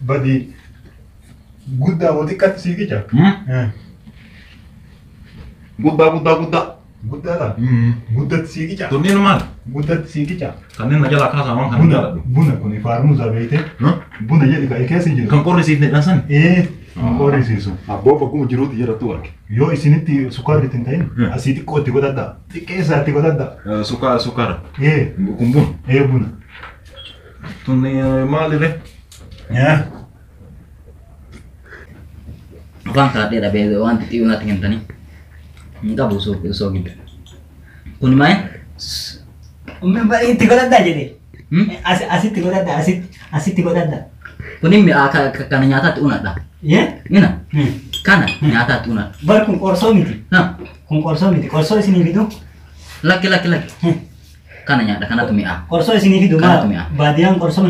Badi guddaa xiqqaatti sii qica. Guddaa. Guddaadha. Guddatti sii qica. Tunniin maal? Guddatti sii qica. Kanneen na jalaa kaasaa waan kan jaaladhu. Buna kun faarmuusaa beekte. Buna jedhi ka'e keessa jiru. Kan qorrisiifne dhansan. Kan qorrisiisu. Abboo bakkuma jiruuti jedhatu arge. Yoo isinitti sukkaarri hin ta'in asii xiqqoo itti godhadha. Xiqqeessaa itti godhadha. Sukkaara. Kun buna. Buna. Tunni maalile? Waan kaadheedha beekte waan xixiqqoo natti hintanii. Hin qabu osoo giddu. Kuni maal? Itti godhadhaa jedhee. Asitti godhadhaa asitti godhadhaa. Kuni mi'a kana nyaataatti unadha. Ina kana nyaataatti unadha. Bar kun qorsoo miti. Kun qorsoo miti. Qorsoo isinii fidu. Lakki. Kana nyaadha kanatu mi'a. Qorsoo isinii fidu maal? Baadiyyaan qorsoo